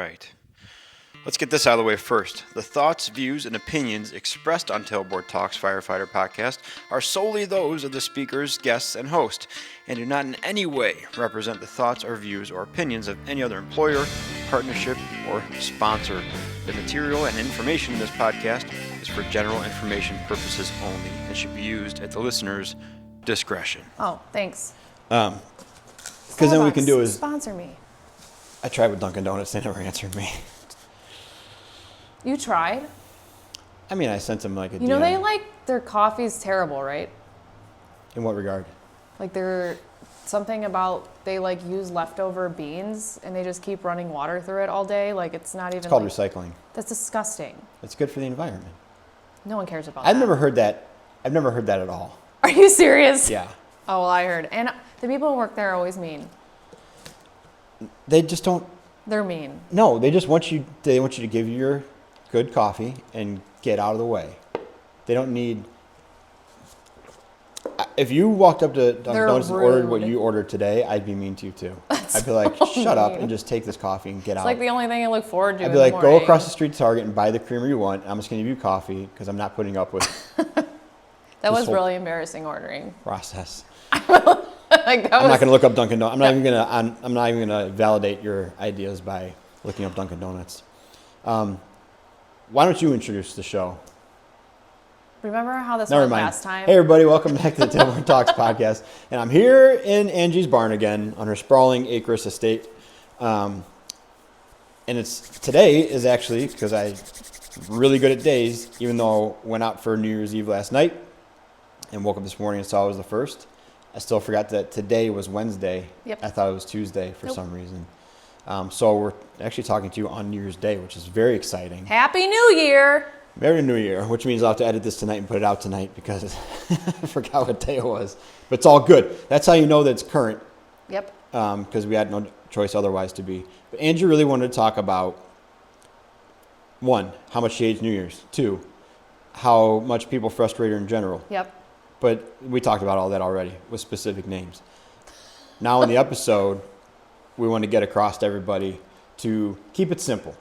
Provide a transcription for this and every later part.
right. Let's get this out of the way first. The thoughts, views, and opinions expressed on Tailboard Talks Firefighter podcast are solely those of the speakers, guests, and host, and do not in any way represent the thoughts or views or opinions of any other employer, partnership, or sponsor. The material and information in this podcast is for general information purposes only and should be used at the listener's discretion. Oh, thanks. Because then we can do is... Sponsor me. I tried with Dunkin' Donuts. They never answered me. You tried? I mean, I sent them like a You know, DM. their coffee's terrible, right? In what regard? Like they're something about they use leftover beans and they just keep running water through it all day. Like it's not even. It's called recycling. That's disgusting. It's good for the environment. No one cares about I've that. never heard that. I've never heard that at all. Are you serious? Yeah. Oh, well, I heard. And the people who work there are always mean. They just don't. They're mean. No, they just want you. They want you to give your good coffee and get out of the way. They don't need. If you walked up to Dunkin' Donuts and ordered what you ordered today, I'd be mean to you too. I'd be like, shut up and just take this coffee and get out. It's like the only thing I look forward to. I'd be like, go across the street to Target and buy the creamer you want. I'm just going to give you coffee because I'm not putting up with. That was really embarrassing ordering. Process. I'm not going to look up Dunkin' Donuts. I'm not even going to validate your ideas by looking up Dunkin' Donuts. Why don't you introduce the show? Remember how this Never went mind. last time? Hey everybody, welcome back to the Tailboard Talks podcast. And I'm here in Angie's barn again on her sprawling acreous estate. And today is actually, because I'm really good at days, even though I went out for New Year's Eve last night and woke up this morning and saw it was the first. I still forgot that today was Wednesday. Yep. I thought it was Tuesday for some reason. So we're actually talking to you on New Year's Day, which is very exciting. Happy New Year! Merry New Year, which means I'll have to edit this tonight and put it out tonight because I forgot what day it was. But it's all good. That's how you know that it's current. Yep. Because we had no choice otherwise to be. But Angie really wanted to talk about, 1, how much she hates New Year's. 2, how much people frustrate her in general. Yep. But we talked about all that already with specific names. Now in the episode, we want to get across to everybody to keep it simple.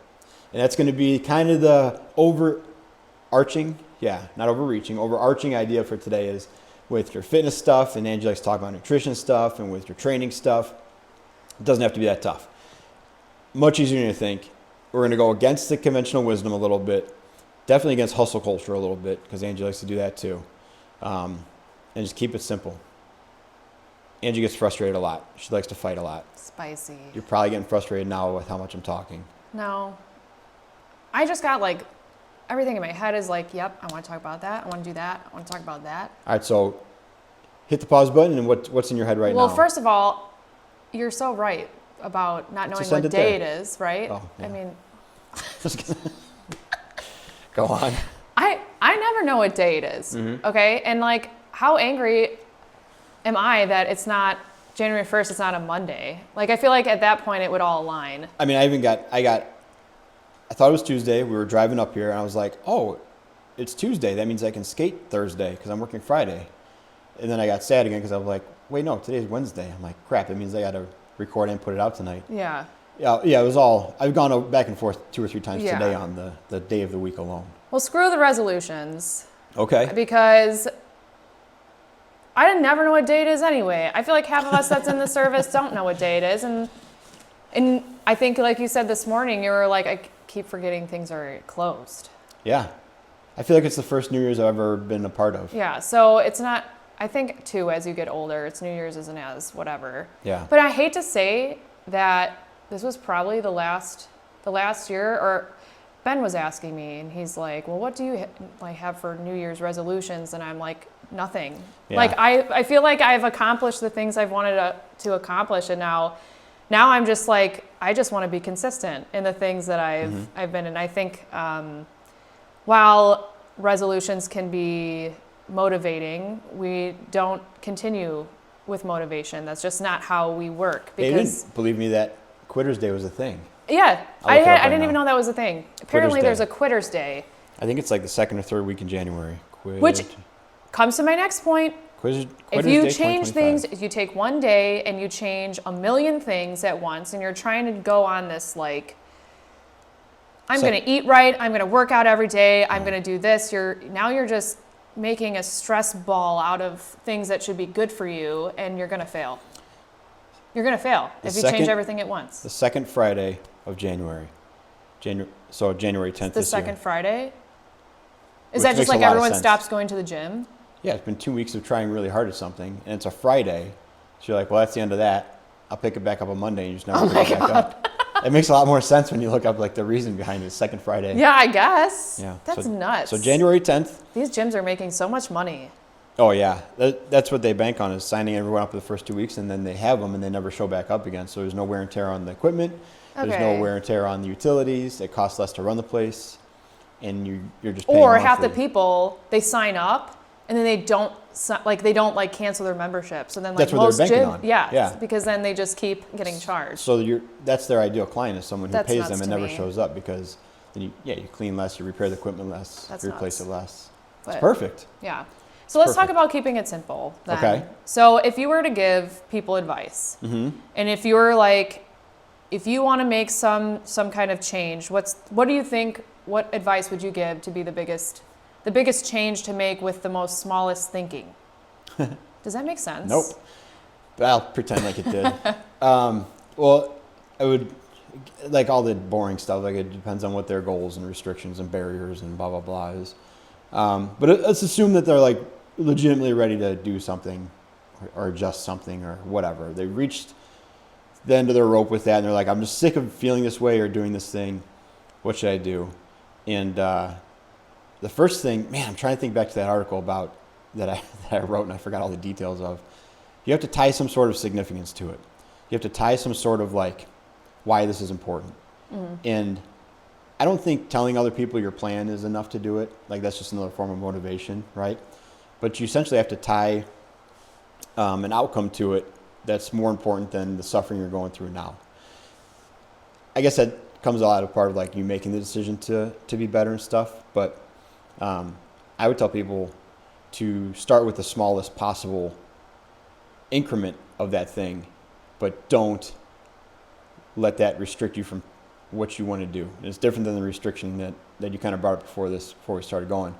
And that's going to be kind of the overarching idea for today is with your fitness stuff, and Angie likes to talk about nutrition stuff, and with your training stuff. It doesn't have to be that tough. Much easier than you think. We're going to go against the conventional wisdom a little bit. Definitely against hustle culture a little bit, because Angie likes to do that too. And just keep it simple. Angie gets frustrated a lot. She likes to fight a lot. Spicy. You're probably getting frustrated now with how much I'm talking. No. I just got everything in my head is yep, I want to talk about that. I want to do that. I want to talk about that. All right, so hit the pause button and what's in your head right now? Well, first of all, you're so right about not knowing what day it is, right? Oh, yeah. I mean, go on. I never know what day it is, okay? And how angry am I that it's not January 1st, it's not a Monday? I feel like at that point it would all align. I mean, I thought it was Tuesday. We were driving up here and I was like, oh, it's Tuesday. That means I can skate Thursday because I'm working Friday. And then I got sad again because I was like, wait, no, today's Wednesday. I'm like, crap, that means I got to record and put it out tonight. Yeah. Yeah, it was all, I've gone back and forth 2 or 3 times today on the day of the week alone. Well, screw the resolutions. Okay. Because I didn't never know what day it is anyway. I feel like half of us that's in the service don't know what day it is. And I think, like you said this morning, you were like, I keep forgetting things are closed. Yeah. I feel like it's the first New Year's I've ever been a part of. Yeah, so it's not, I think, too, as you get older, it's New Year's isn't as whatever. Yeah. But I hate to say that this was probably the last year, or Ben was asking me, and he's like, well, what do you have for New Year's resolutions? And I'm like, nothing. Yeah. I feel like I've accomplished the things I've wanted to accomplish, and now I'm just I just want to be consistent in the things that I've been in. I think while resolutions can be motivating, we don't continue with motivation. That's just not how we work. Because they didn't believe me that Quitter's Day was a thing. Yeah, I didn't even know that was a thing. Apparently there's a Quitter's Day. I think it's the 2nd or 3rd week in January. Which comes to my next point. If you change things, if you take one day and you change a million things at once and you're trying to go on this I'm going to eat right. I'm going to work out every day. I'm going to do this. Now you're just making a stress ball out of things that should be good for you, and you're going to fail. You're going to fail if you change everything at once. The second Friday of January. So January 10th The second Friday? Is Which that just makes a like lot of everyone sense. stops going to the gym? Yeah, it's been 2 weeks of trying really hard at something, and it's a Friday. So you're like, well, that's the end of that. I'll pick it back up on Monday, and you just never pick it back up. It makes a lot more sense when you look up like the reason behind it, second Friday. Yeah, I guess. Yeah. That's nuts. So January 10th. These gyms are making so much money. Oh, yeah. That's what they bank on, is signing everyone up for the first 2 weeks, and then they have them, and they never show back up again. So there's no wear and tear on the equipment. There's no wear and tear on the utilities. It costs less to run the place, and you're just paying Or half the monthly. people, they sign up, and then they don't cancel their membership. So then, like, That's what most they're banking gyms, on. yeah, because then they just keep getting charged. So that's their ideal client, is someone who That's pays nuts them and to never me. shows up, because then you clean less, you repair the equipment less, That's you replace nuts. it less. But- It's perfect. Yeah. So let's talk perfect. about keeping it simple then. Okay. So if you were to give people advice, and if you were like, if you want to make some kind of change, what do you think? What advice would you give to be the biggest change to make with the most smallest thinking? Does that make sense? Nope. But I'll pretend like it did. Well, I would, like all the boring stuff, like it depends on what their goals and restrictions and barriers and blah, blah, blah is. But let's assume that they're like legitimately ready to do something or adjust something or whatever. They reached the end of their rope with that, and they're like, I'm just sick of feeling this way or doing this thing. What should I do? And the first thing, man, I'm trying to think back to that article about that I wrote, and I forgot all the details of. You have to tie some sort of significance to it. You have to tie some sort of like why this is important. And I don't think telling other people your plan is enough to do it. Like, that's just another form of motivation, right? But you essentially have to tie an outcome to it that's more important than the suffering you're going through now. I guess that comes a lot of part of like you making the decision to be better and stuff. But I would tell people to start with the smallest possible increment of that thing, but don't let that restrict you from what you want to do. And it's different than the restriction that you kind of brought up before we started going.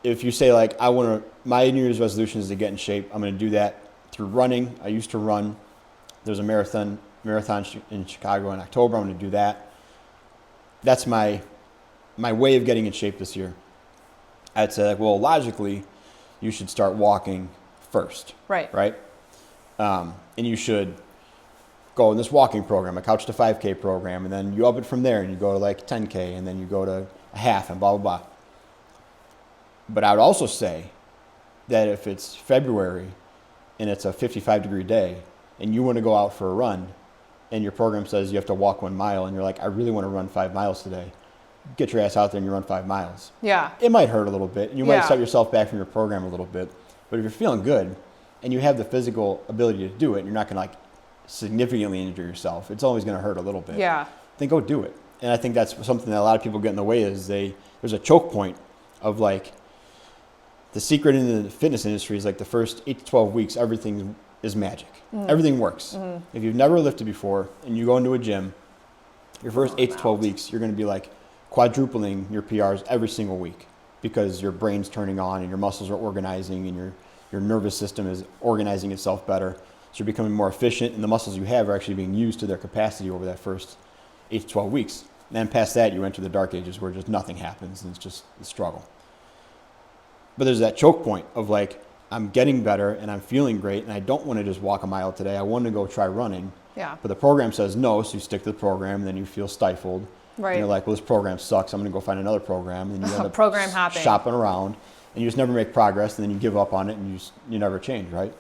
If you say like, my New Year's resolution is to get in shape, I'm going to do that through running. I used to run. There's a marathon in Chicago in October. I'm going to do that. That's my way of getting in shape this year. I'd say, like, well, logically, you should start walking first. Right. Right? And you should go in this walking program, a Couch to 5K program, and then you up it from there, and you go to like 10K, and then you go to a half, and blah, blah, blah. But I would also say that if it's February and it's a 55-degree day, and you want to go out for a run, and your program says you have to walk 1 mile, and you're like, I really want to run 5 miles today, get your ass out there and you run 5 miles. Yeah. It might hurt a little bit, and you might Yeah. set yourself back from your program a little bit. But if you're feeling good and you have the physical ability to do it, and you're not going to like significantly injure yourself, it's always going to hurt a little bit. Yeah. Then go do it. And I think that's something that a lot of people get in the way is there's a choke point of like, the secret in the fitness industry is like the first 8 to 12 weeks, everything is magic. Everything works. If you've never lifted before and you go into a gym, your first 8 to 12 weeks, you're going to be like quadrupling your PRs every single week because your brain's turning on and your muscles are organizing and your nervous system is organizing itself better. So you're becoming more efficient, and the muscles you have are actually being used to their capacity over that first 8 to 12 weeks. And then past that, you enter the dark ages where just nothing happens and it's just a struggle. But there's that choke point of like, I'm getting better and I'm feeling great, and I don't want to just walk a mile today. I want to go try running. Yeah. But the program says no, so you stick to the program, and then you feel stifled. Right. And you're like, well, this program sucks. I'm going to go find another program. And you end up Program hopping. shopping around, and you just never make progress, and then you give up on it, and you never change, right?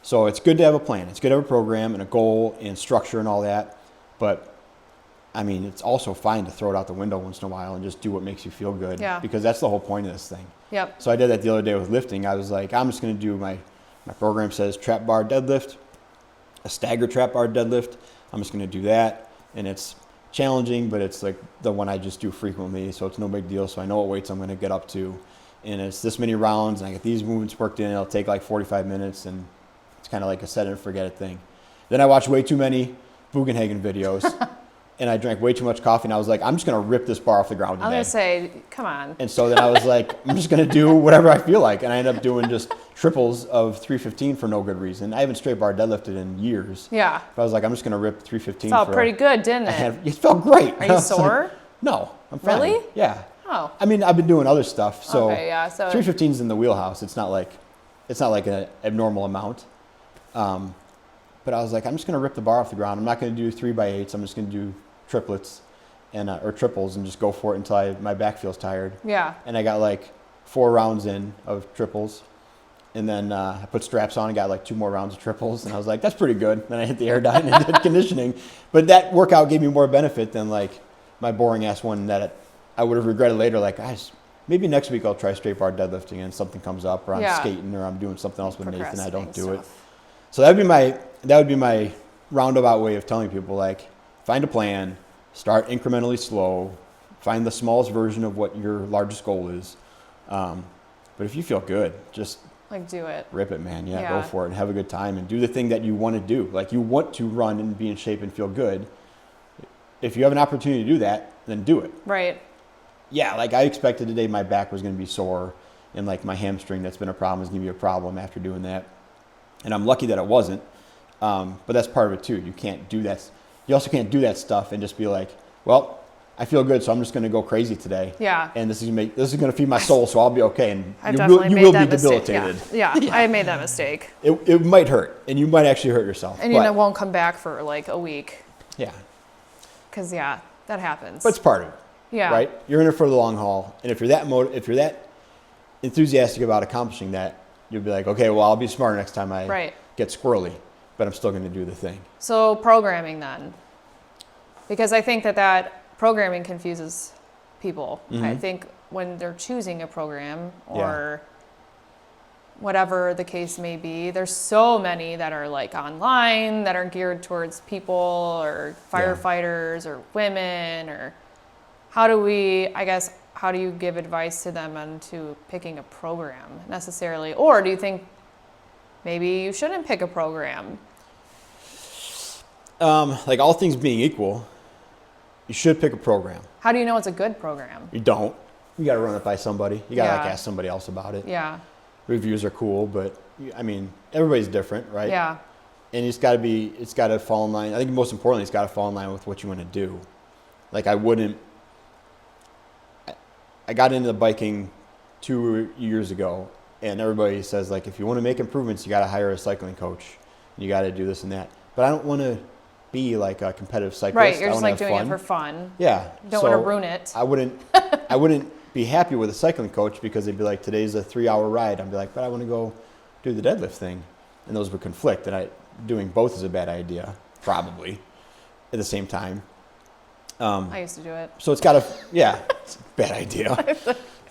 So it's good to have a plan. It's good to have a program and a goal and structure and all that. But I mean, it's also fine to throw it out the window once in a while and just do what makes you feel good. Yeah. Because that's the whole point of this thing. Yep. So I did that the other day with lifting. I was like, I'm just going to do my program says trap bar deadlift, a stagger trap bar deadlift. I'm just going to do that. And it's challenging, but it's like the one I just do frequently. So it's no big deal. So I know what weights I'm going to get up to. And it's this many rounds, and I get these movements worked in. It'll take like 45 minutes, and it's kind of like a set it and forget it thing. Then I watch way too many Bugenhagen videos. and I drank way too much coffee, and I was like, I'm just going to rip this bar off the ground today. I was going to say, come on. And so then I was like, I'm just going to do whatever I feel like. And I ended up doing just triples of 315 for no good reason. I haven't straight bar deadlifted in years. Yeah. But I was like, I'm just going to rip 315. It felt pretty good, didn't it? It felt great. Are you sore? No, I'm fine. Really? Yeah. Oh. I mean, I've been doing other stuff. So, okay, yeah, so 315 is in the wheelhouse. It's not like an abnormal amount. But I was like, I'm just going to rip the bar off the ground. I'm not going to do 3x8s. I'm just going to do triplets and or triples and just go for it until my back feels tired. Yeah. And I got like 4 rounds in of triples. And then I put straps on and got like 2 more rounds of triples. And I was like, that's pretty good. Then I hit the Airdyne and did conditioning. But that workout gave me more benefit than like my boring ass one that I would have regretted later. Like, guys, maybe next week I'll try straight bar deadlifting and something comes up, or I'm skating, or I'm doing something else with Nathan. I don't do it. So that would be my roundabout way of telling people, like, find a plan, start incrementally slow, find the smallest version of what your largest goal is. But if you feel good, just like do it. Rip it, man. Yeah, go for it and have a good time and do the thing that you want to do. Like, you want to run and be in shape and feel good. If you have an opportunity to do that, then do it. Right. Yeah, like I expected today my back was going to be sore, and like my hamstring that's been a problem is going to be a problem after doing that. And I'm lucky that it wasn't. But that's part of it too. You can't do that. You also can't do that stuff and just be like, well, I feel good, so I'm just going to go crazy today. Yeah. And this is going to feed my soul, so I'll be okay. And you will be debilitated. Yeah. I made that mistake. It might hurt, and you might actually hurt yourself. And it won't come back for like a week. Yeah. Because that happens. But it's part of it. Yeah. Right? You're in it for the long haul, and if you're that enthusiastic about accomplishing that, you'll be like, okay, well, I'll be smarter next time I get squirrely, but I'm still going to do the thing. So programming then, because I think that programming confuses people. Mm-hmm. I think when they're choosing a program or whatever the case may be, there's so many that are like online that are geared towards people or firefighters or women, or how do you give advice to them into picking a program necessarily? Or do you think maybe you shouldn't pick a program? Like all things being equal, you should pick a program. How do you know it's a good program? You don't. You got to run it by somebody. You got to like ask somebody else about it. Yeah. Reviews are cool, but I mean, everybody's different, right? Yeah. And it's got to fall in line. I think most importantly, it's got to fall in line with what you want to do. Like I got into biking 2 years ago, and everybody says, like, if you want to make improvements, you got to hire a cycling coach. You got to do this and that. But I don't want to be like a competitive cyclist. Right, you're just like doing it for fun. Yeah. You don't want to ruin it. I wouldn't be happy with a cycling coach because they'd be like, today's a 3-hour ride. I'd be like, but I want to go do the deadlift thing. And those would conflict. And doing both is a bad idea, probably, at the same time. I used to do it. So it's got to, it's a bad idea.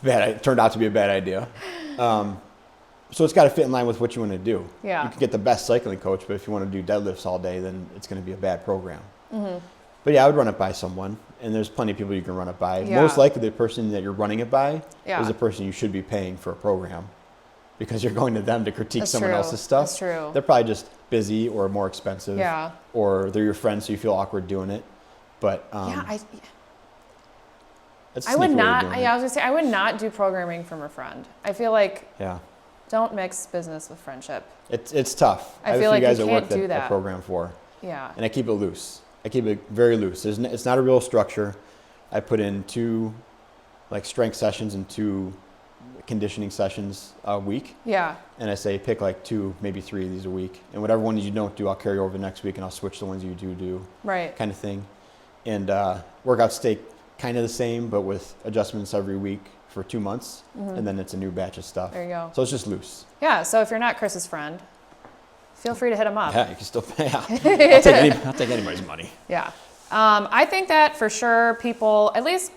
It turned out to be a bad idea. So it's got to fit in line with what you want to do. Yeah. You can get the best cycling coach, but if you want to do deadlifts all day, then it's going to be a bad program. Mm-hmm. But I would run it by someone, and there's plenty of people you can run it by. Yeah. Most likely the person that you're running it by is the person you should be paying for a program, because you're going to them to critique someone else's stuff. That's true. They're probably just busy or more expensive. Yeah. Or they're your friends, so you feel awkward doing it. But I would not. I was gonna say I would not do programming from a friend. I feel like don't mix business with friendship. It's tough. I feel like you guys at work can't do that. I program for. Yeah. And I keep it loose. I keep it very loose. It's not a real structure. I put in 2 like strength sessions and 2 conditioning sessions a week. Yeah. And I say pick like 2, maybe 3 of these a week. And whatever ones you don't do, I'll carry over next week, and I'll switch the ones you do. Right. Kind of thing. And workouts stay kind of the same, but with adjustments every week for 2 months, and then it's a new batch of stuff. There you go. So it's just loose. Yeah. So if you're not Chris's friend, feel free to hit him up. Yeah, you can still pay. Yeah. I'll take anybody's money. Yeah. I think that for sure people, at least,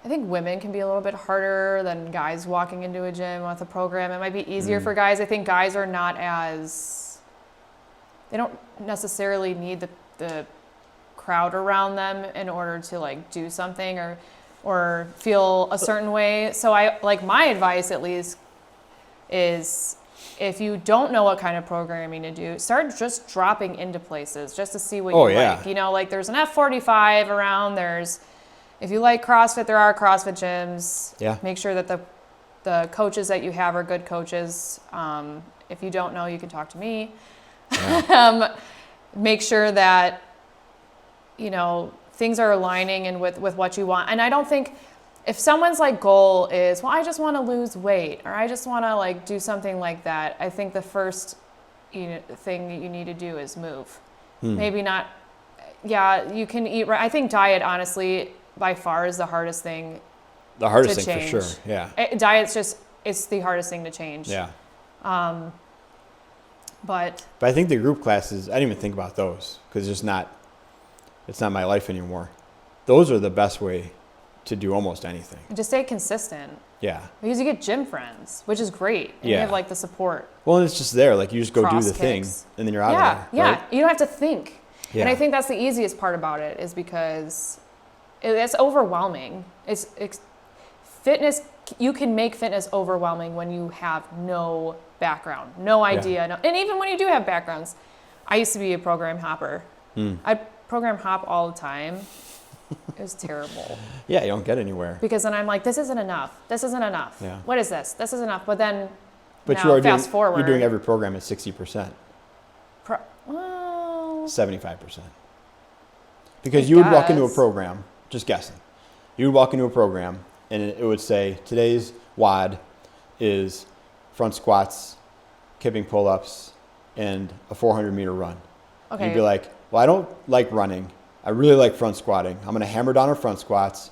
I think women can be a little bit harder than guys walking into a gym with a program. It might be easier for guys. I think guys are not they don't necessarily need the crowd around them in order to like do something or feel a certain way. So my advice at least is if you don't know what kind of programming to do, start just dropping into places just to see what Oh, you yeah. like. You know, like there's an F45 around. If you like CrossFit, there are CrossFit gyms. Yeah. Make sure that the coaches that you have are good coaches. If you don't know, you can talk to me. Yeah. Make sure that, you know, things are aligning and with what you want. And I don't think if someone's like goal is, well, I just want to lose weight or I just want to like do something like that, I think the first thing that you need to do is move. Maybe not, yeah, you can eat right. I think diet, honestly, by far is the hardest thing. The hardest to thing change. for sure. Yeah. Diet's it's the hardest thing to change. Yeah. But I think the group classes, I didn't even think about those because it's not my life anymore. Those are the best way to do almost anything. just stay consistent. Yeah. Because you get gym friends, which is great. And you Yeah. have like the support. Well, and it's just there. Like you just go do Cross the thing kicks. and then you're out Yeah, of there. yeah. Right? You don't have to think. Yeah. And I think that's the easiest part about it is because it's overwhelming. It's fitness. You can make fitness overwhelming when you have no background, no idea. No, and even when you do have backgrounds, I used to be a program hopper. I program hop all the time. It was terrible. Yeah, you don't get anywhere. Because then I'm like, this isn't enough. This isn't enough. Yeah. What is this? This isn't enough. But then But now, you are fast doing, forward. you're doing every program at 60%, Well, 75%. Because I you would walk into a guess. program, just guessing. You would walk into a program and it would say, today's WOD is front squats, kipping pull-ups, and a 400-meter run. okay. You'd be like, well, I don't like running. I really like front squatting. I'm going to hammer down on front squats.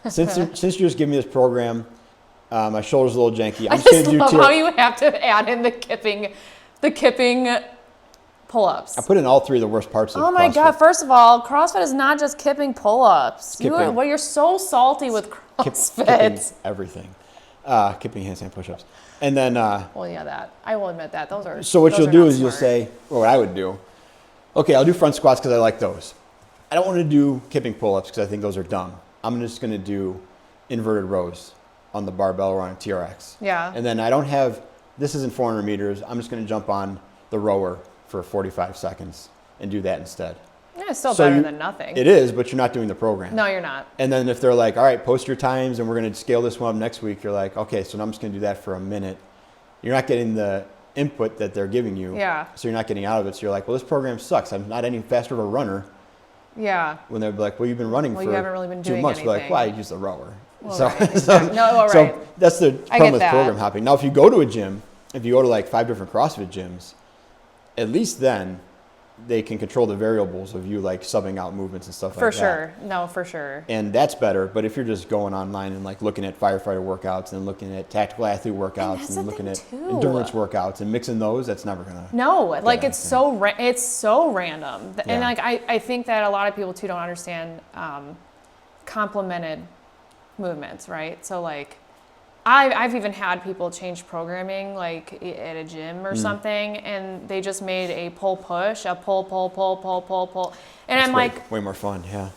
Since you just give me this program, my shoulder's a little janky. I I'm just going just to do love how you have to add in the kipping pull-ups. I put in all three of the worst parts of Oh my CrossFit. God! First of all, CrossFit is not just kipping pull-ups. Kipping. You're so salty with Kipping CrossFit. everything. Kipping handstand push-ups. And then, Well, yeah, that I will admit that those are. so what those you'll are do not is you'll smart. say, or what I would do, okay, I'll do front squats because I like those. I don't want to do kipping pull-ups because I think those are dumb. I'm just going to do inverted rows on the barbell or on a TRX. Yeah. And then I don't have, this isn't 400 meters. I'm just going to jump on the rower for 45 seconds and do that instead. Yeah, it's still So better you- than nothing. It is, but you're not doing the program. No, you're not. And then if they're like, all right, post your times and we're going to scale this one up next week, you're like, okay, so I'm just going to do that for a minute. You're not getting the input that they're giving you. Yeah. So you're not getting out of it. So you're like, well, this program sucks. I'm not any faster of a runner. Yeah. When they're like, well, you've been running Well, for you haven't really been 2 doing months. We're like, anything. well, I use the rower. Well, so, right, exactly. No, well, so right. that's the I get problem with that. program hopping. Now, if you go to a gym, if you go to like 5 different CrossFit gyms, at least then they can control the variables of you like subbing out movements and stuff For like that. sure. No, for sure. And that's better. But if you're just going online and like looking at firefighter workouts and looking at tactical athlete workouts that's and the looking thing, at too. endurance workouts and mixing those, that's never gonna. No, like Yeah, it's so it's so random, and Yeah. like I think that a lot of people too don't understand complemented movements, right? So like I've even had people change programming like at a gym or something, and they just made a pull push, a pull, and It's I'm way, like, way more fun. Yeah.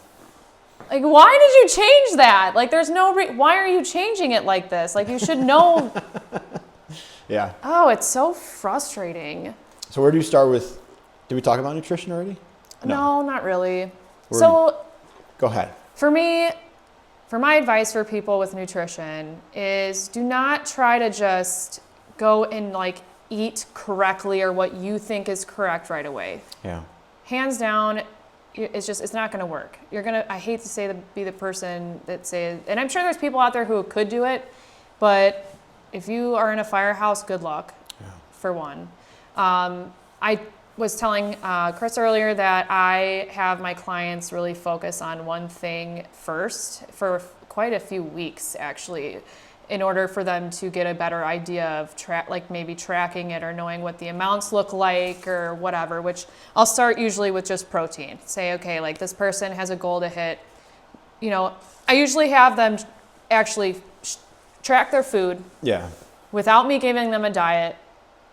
why did you change that? Like there's no why are you changing it like this? Like you should know. Yeah. Oh, it's so frustrating. So where do you start with? Did we talk about nutrition already? No, not really. Where So Go ahead. for me, for my advice for people with nutrition is do not try to just go and like eat correctly or what you think is correct right away. Yeah. Hands down, it's not going to work. I hate to say be the person that says, and I'm sure there's people out there who could do it, but if you are in a firehouse, good luck, for one. I was telling Chris earlier that I have my clients really focus on one thing first for quite a few weeks, actually, in order for them to get a better idea of maybe tracking it or knowing what the amounts look like or whatever, which I'll start usually with just protein. Say, okay, like this person has a goal to hit, I usually have them actually track their food Yeah. without me giving them a diet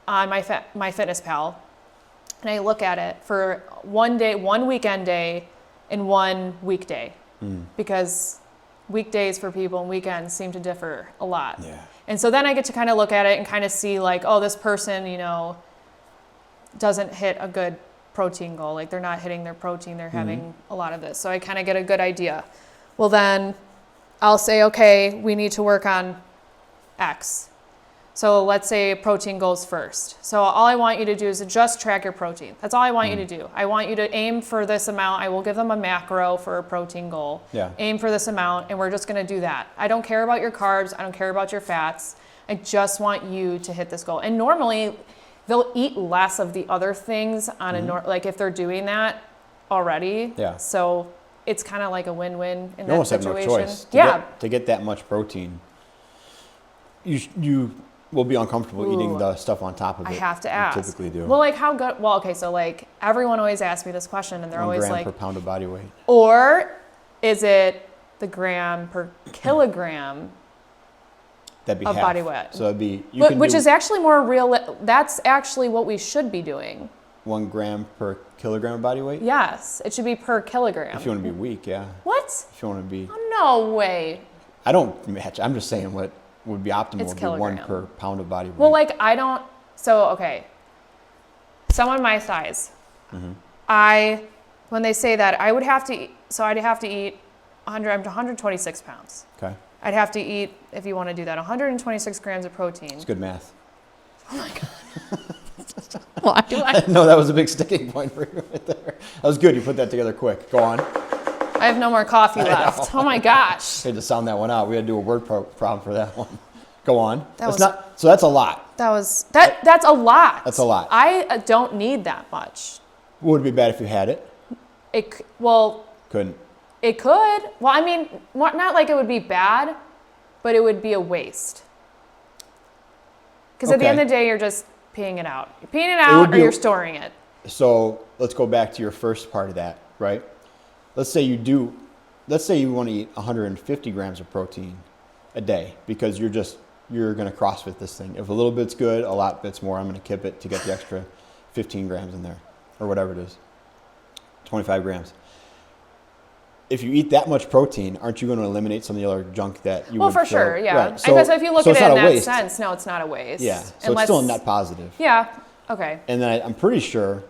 on my FitnessPal. And I look at it for one weekend day and one weekday, because weekdays for people and weekends seem to differ a lot. Yeah. And so then I get to kind of look at it and kind of see like, oh, this person, doesn't hit a good protein goal. Like they're not hitting their protein. They're having a lot of this. So I kind of get a good idea. Well, then I'll say, okay, we need to work on X. So let's say protein goes first. So all I want you to do is just track your protein. That's all I want you to do. I want you to aim for this amount. I will give them a macro for a protein goal. Yeah. Aim for this amount, and we're just going to do that. I don't care about your carbs. I don't care about your fats. I just want you to hit this goal. And normally, they'll eat less of the other things on like if they're doing that already. Yeah. So it's kind of like a win-win in You that almost situation. have no choice. To get that much protein, you will be uncomfortable eating the stuff on top of it. I have to You ask. typically do. Well, like how good? Well, okay, so like everyone always asks me this question, and they're 1 always gram like, per pound of body weight. or is it the gram per kilogram That'd be of half. body weight? So it'd be Which is actually more real. That's actually what we should be doing. 1 gram per kilogram of body weight. Yes, it should be per kilogram. If you want to be weak, yeah. What? If you want to be, Oh, no way. I don't match. I'm just saying what would be optimal It's would be 1 kilogram. per pound of body weight. Well, like I don't. So okay, someone my size, when they say that, I would have to. So I'd have to eat 100. I'm 126 pounds. Okay, I'd have to eat, if you want to do that, 126 grams of protein. it's good math. Oh my god. Why do I? No, that was a big sticking point for you right there. That was good. You put that together quick. Go on. I have no more coffee left. Oh my gosh. Had to sound that one out. We had to do a word problem for that one. Go on. That So that's a lot. That's a lot. That's a lot. I don't need that much. Would it be bad if you had it? Couldn't. It could. Well, I mean, not like it would be bad, but it would be a waste. Because at the end of the day, you're just peeing it out. You're peeing it out or you're storing it. So let's go back to your first part of that, right? Let's say you want to eat 150 grams of protein a day because you're going to CrossFit this thing. If a little bit's good, a lot bit's more. I'm going to kip it to get the extra 15 grams in there or whatever it is, 25 grams. If you eat that much protein, aren't you going to eliminate some of the other junk that you would for throw? sure, yeah. Right. So if you look at it in that waste. sense, no, it's not a waste. Yeah, so it's still a net positive. Yeah, okay. And then I'm pretty sure,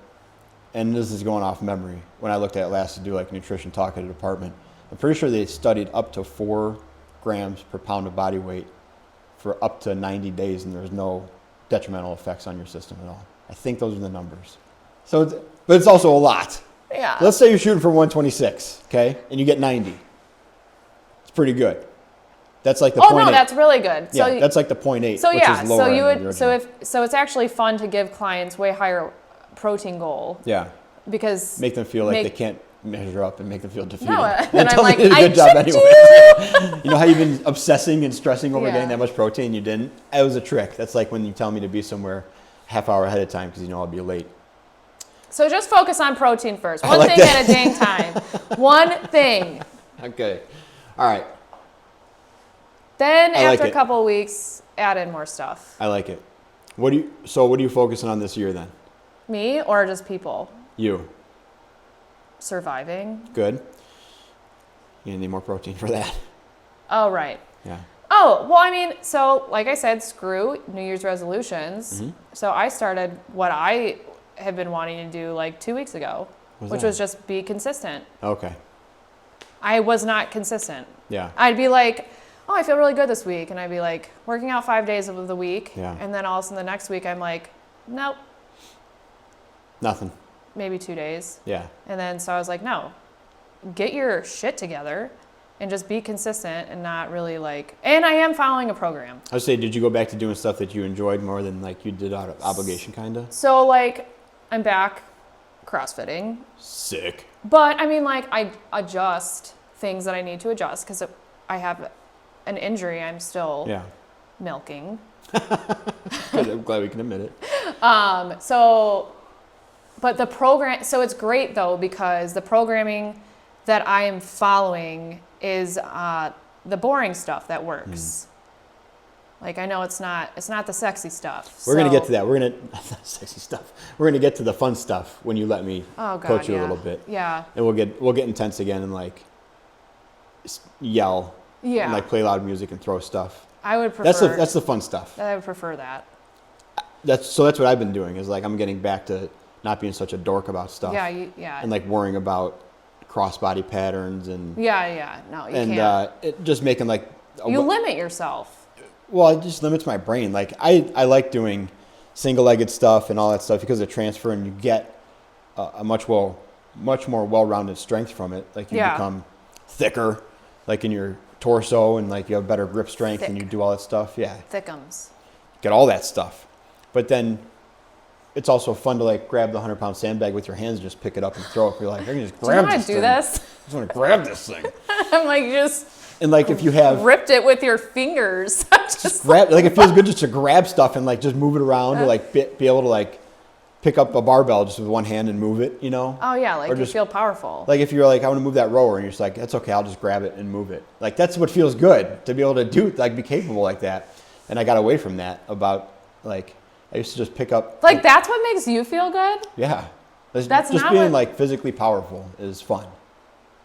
and this is going off memory, when I looked at it last to do like nutrition talk at a department, I'm pretty sure they studied up to 4 grams per pound of body weight for up to 90 days, and there's no detrimental effects on your system at all. I think those are the numbers. But it's also a lot. Yeah. Let's say you're shooting for 126, okay, and you get 90. It's pretty good. That's like the 0.8. Oh no, that's really good. Yeah, that's like the 0.8. So which yeah, is lower so you than the would original. so it's actually fun to give clients way higher protein goal. Yeah. Because Make them feel like they can't measure up and make them feel defeated. No, and I'm tell like, them they did a good I job tricked anyway. You know how you've been obsessing and stressing over Yeah. getting that much protein, you didn't? It was a trick. That's like when you tell me to be somewhere half hour ahead of time because you know I'll be late. So just focus on protein first. One like thing that. at a dang time. One thing. Okay. All right. Then I like after a it. couple of weeks, add in more stuff. I like it. What are you focusing on this year then? Me or just people? You. Surviving. Good. You need more protein for that. Oh, right. Yeah. Oh, well, I mean, so like I said, screw New Year's resolutions. Mm-hmm. So I started what I have been wanting to do like 2 weeks ago, which was just be consistent. Okay. I was not consistent. Yeah. I'd be like, oh, I feel really good this week. And I'd be like working out 5 days of the week. Yeah. And then all of a sudden the next week I'm like, nope, Nothing. maybe 2 days. Yeah. And then so I was like, no, get your shit together and just be consistent and not really like, and I am following a program. I would say, did you go back to doing stuff that you enjoyed more than like you did out of obligation kind of? So like I'm back CrossFitting. Sick. But I mean, like I adjust things that I need to adjust because I have an injury I'm still milking. Good. I'm glad we can admit it. But the program, so it's great though, because the programming that I am following is the boring stuff that works. Like I know it's not the sexy stuff. We're going to get to that. We're going to, sexy stuff. We're going to get to the fun stuff when you let me coach you a little bit. Yeah. And we'll get intense again and like yell. Yeah. And like play loud music and throw stuff. I would prefer. That's the fun stuff. I would prefer that. That's what I've been doing is like I'm getting back to not being such a dork about stuff. Yeah, yeah. And like worrying about crossbody patterns and Yeah. No, you and can't. it just making like You limit yourself. well, it just limits my brain. Like I like doing single-legged stuff and all that stuff because of transfer, and you get a much more well-rounded strength from it. Like you become thicker, like in your torso, and like you have better grip strength, and you do all that stuff. Yeah, Thickums. get all that stuff. But then it's also fun to like grab the 100-pound sandbag with your hands and just pick it up and throw it. You're like, I can just grab this thing. Do you want to do this? I just want to grab this thing. I'm like, just And like if you have ripped it with your fingers. just grab, like it feels good just to grab stuff and like just move it around or like be able to like pick up a barbell just with one hand and move it, you know? Oh yeah, like or you just, feel powerful. Like if you're like, I want to move that rower, and you're just like, that's okay, I'll just grab it and move it. Like that's what feels good, to be able to do, like be capable like that. And I got away from that about like, I used to just pick up. Like that's what makes you feel good? Yeah. That's just not being what, like physically powerful is fun.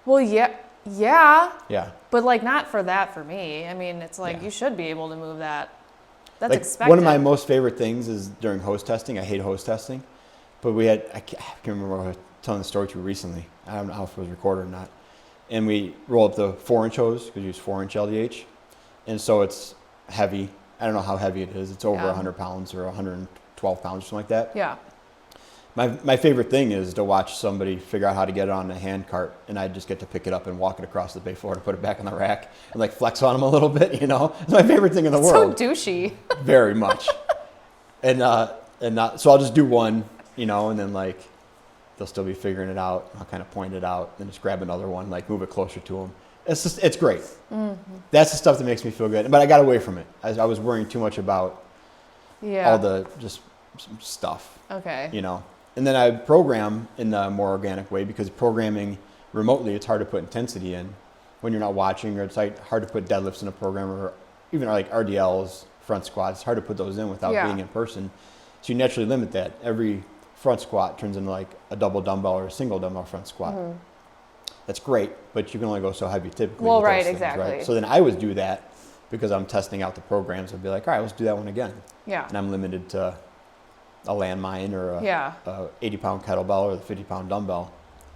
Well, yeah. Yeah. But like not for that for me. I mean, it's like you should be able to move that. That's like expected. one of my most favorite things is during hose testing. I hate hose testing, but I can't remember, I was telling the story to you recently. I don't know if it was recorded or not. And we roll up the 4-inch hose because we use 4-inch LDH, and so it's heavy. I don't know how heavy it is. It's over 100 pounds or 112 pounds or something like that. Yeah. My favorite thing is to watch somebody figure out how to get it on a hand cart, and I just get to pick it up and walk it across the bay floor to put it back on the rack and like flex on them a little bit, you know? It's my favorite thing in the world. So douchey. Very much. So I'll just do one, you know, and then like they'll still be figuring it out. I'll kind of point it out, then just grab another one, like move it closer to them. It's great. Mm-hmm. That's the stuff that makes me feel good. But I got away from it. I was worrying too much about all the just stuff. Okay. You know. And then I program in a more organic way, because programming remotely, it's hard to put intensity in when you're not watching, or it's like hard to put deadlifts in a program, or even like RDLs, front squats. It's hard to put those in without being in person. So you naturally limit that. Every front squat turns into like a double dumbbell or a single dumbbell front squat. Mm-hmm. That's great, but you can only go so heavy typically. Well, with right, those things, exactly. Right? So then I would do that because I'm testing out the programs. I'd be like, all right, let's do that one again. Yeah. And I'm limited to a landmine or a 80-pound kettlebell or the 50-pound dumbbell,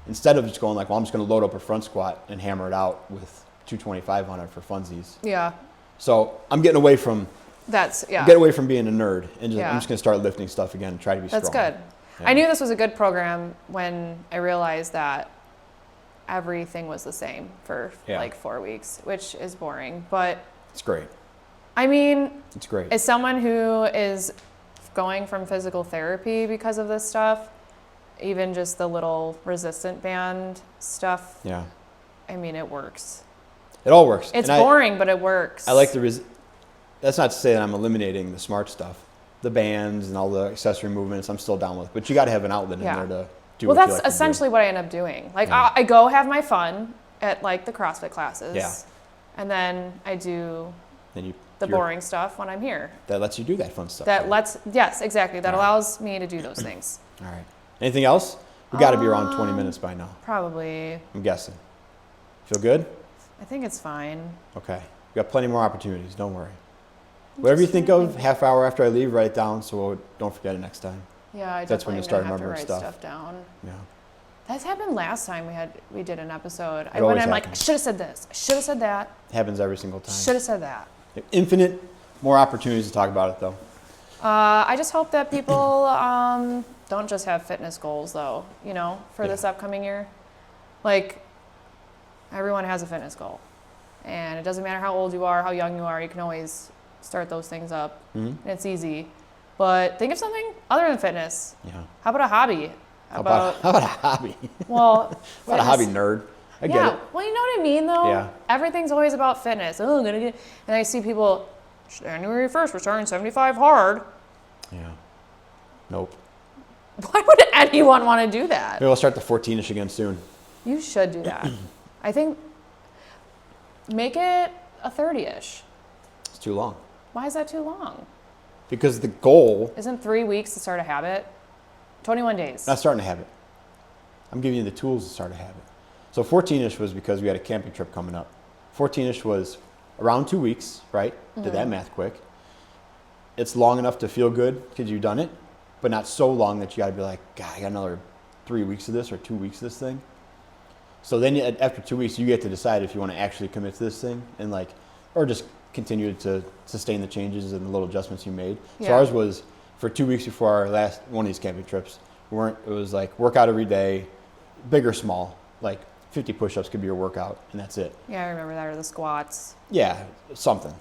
instead of just going like, well, I'm just going to load up a front squat and hammer it out with 225 on it for funsies. Yeah. So I'm getting away from being a nerd, and I'm just going to start lifting stuff again and try to be strong. That's good. Yeah. I knew this was a good program when I realized that everything was the same for like 4 weeks, which is boring, but it's great. I mean, it's great. As someone who is going from physical therapy because of this stuff, even just the little resistant band stuff. Yeah. I mean, it works. It all works. It's boring, but it works. I like that's not to say that I'm eliminating the smart stuff, the bands and all the accessory movements. I'm still down with, but you got to have an outlet in there to do. Well, that's essentially what I end up doing. Like I go have my fun at like the CrossFit classes. Yeah. And then I do the boring stuff when I'm here. That lets you do that fun stuff. Yes, exactly. That allows me to do those things. All right. Anything else? We got to be around 20 minutes by now. Probably. I'm guessing. Feel good? I think it's fine. Okay. We got plenty more opportunities. Don't worry. Whatever you think of, half hour after I leave, write it down so don't forget it next time. Yeah, that's when you start remembering stuff down. Yeah. That happened last time we did an episode. I'm like, I should have said this. I should have said that. It happens every single time. Should have said that. Infinite more opportunities to talk about it, though. I just hope that people don't just have fitness goals, though, for this upcoming year. Like, everyone has a fitness goal. And it doesn't matter how old you are, how young you are, you can always start those things up. Mm-hmm. And it's easy. But think of something other than fitness. Yeah. How about a hobby? How about a hobby? Well, how about a hobby, nerd? I get it. Well, you know what I mean, though? Yeah. Everything's always about fitness. Oh, I'm going to get... And I see people, January 1st, we're starting 75 hard. Yeah. Nope. Why would anyone want to do that? Maybe we'll start the 14-ish again soon. You should do that. I think make it a 30-ish. It's too long. Why is that too long? Because the goal... Isn't 3 weeks to start a habit? 21 days. Not starting a habit. I'm giving you the tools to start a habit. So 14-ish was because we had a camping trip coming up. 14-ish was around 2 weeks, right? Did that math quick. It's long enough to feel good because you've done it, but not so long that you got to be like, God, I got another 3 weeks of this or 2 weeks of this thing. So then after 2 weeks, you get to decide if you want to actually commit to this thing and like, or just continue to sustain the changes and the little adjustments you made. So Yeah. ours was for 2 weeks before our last one of these camping trips. It was like workout every day, big or small, like 50 push-ups could be your workout, and that's it. Yeah, I remember that, or the squats. Yeah, something.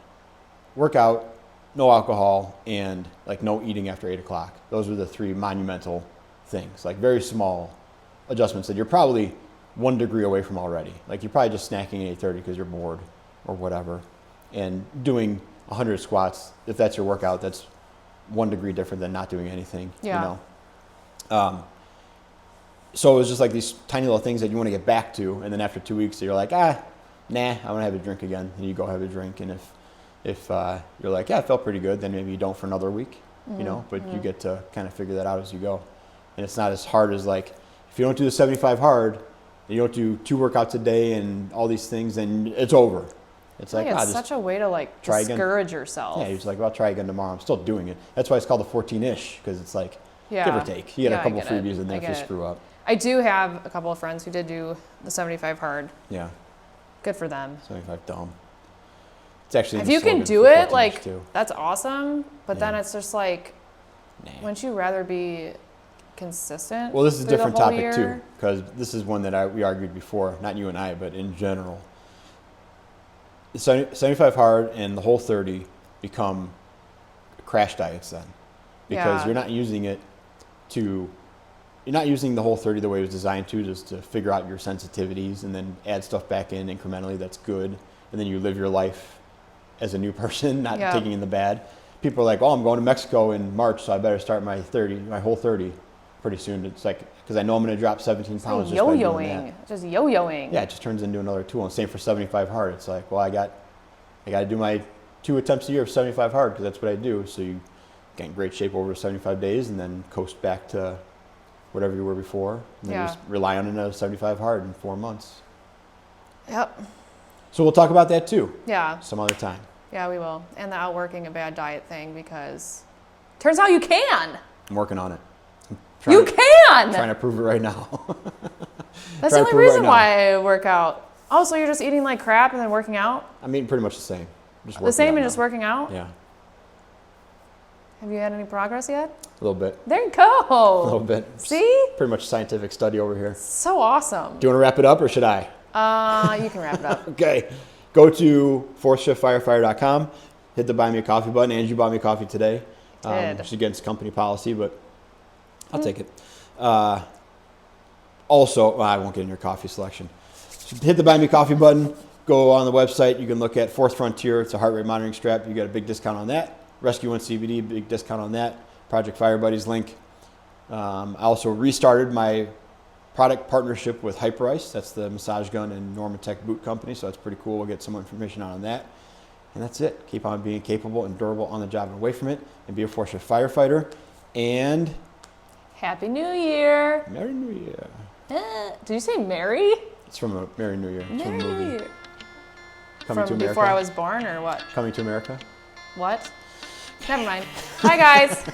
Workout, no alcohol, and like no eating after 8 o'clock. Those were the three monumental things, like very small adjustments that you're probably 1 degree away from already. Like you're probably just snacking at 8:30 because you're bored or whatever. And doing 100 squats, if that's your workout, that's 1 degree different than not doing anything, Yeah. you know? So it was just like these tiny little things that you want to get back to, and then after 2 weeks, you're like, nah, I want to have a drink again, and you go have a drink, and if you're like, yeah, it felt pretty good, then maybe you don't for another week, you know, but you get to kind of figure that out as you go, and it's not as hard as like, if you don't do the 75 hard, you don't do 2 workouts a day and all these things, then it's over. It's like, It's just such a way to like try again. discourage yourself. Yeah, you're just like, well, I'll try again tomorrow. I'm still doing it. That's why it's called the 14-ish, because it's like, Yeah. give or take. You get Yeah, a couple I get it. freebies in there I if you get it. screw up. I do have a couple of friends who did do the 75 hard. Yeah, Good for them. 75 dumb. It's actually in If the you can slogan do for it, 14-ish like, too. that's awesome. But then Yeah. it's just like, Nah. wouldn't you rather be consistent? Well, this is a through the different whole topic year? too, because this is one that we argued before, not you and I, but in general. The 75 hard and the whole 30 become crash diets then, because Yeah. you're not using it to. You're not using the whole 30 the way it was designed to, just to figure out your sensitivities and then add stuff back in incrementally that's good. And then you live your life as a new person, not Yeah. taking in the bad. People are like, oh, I'm going to Mexico in March, so I better start my whole 30 pretty soon. It's like, because I know I'm going to drop 17 It's pounds like just by doing yo-yoing. that. Just yo-yoing. Yeah, it just turns into another tool. And same for 75 hard. It's like, well, I got to do my 2 attempts a year of 75 hard because that's what I do. So you get in great shape over 75 days and then coast back to whatever you were before. And then Yeah. just rely on another 75 hard in 4 months. Yep. So we'll talk about that too Yeah. some other time. Yeah, we will. And the outworking a bad diet thing, because turns out you can. I'm working on it. You can. Trying to prove it right now. That's trying the only to prove it reason right now. why I work out. Oh, so you're just eating like crap and then working out? I'm eating pretty much the same. Just The working same out and just now. working out? Yeah, Have you had any progress yet? a little bit. There you A little go. bit. See? Pretty much scientific study over here. So awesome. Do you want to wrap it up or should I? You can wrap it up. Okay. Go to fourthshiftfirefighter.com. Hit the buy me a coffee button. Angie bought me a coffee today. Did. She's against company policy, but I'll take it. Also, I won't get in your coffee selection. So hit the buy me a coffee button. Go on the website. You can look at Fourth Frontier. It's a heart rate monitoring strap. You got a big discount on that. Rescue One CBD, big discount on that. Project Fire Buddies link. I also restarted my product partnership with Hyperice. That's the massage gun and Normatec boot company, so that's pretty cool. We'll get some more information out on that. And that's it. Keep on being capable and durable on the job and away from it, and be a force firefighter. And Happy New Year. Merry New Year. Did you say Merry? It's from a Merry New Year. It's from Merry a New movie. Year. Coming to From America. before I was born or what? Coming to America. What? Never mind. Hi, guys.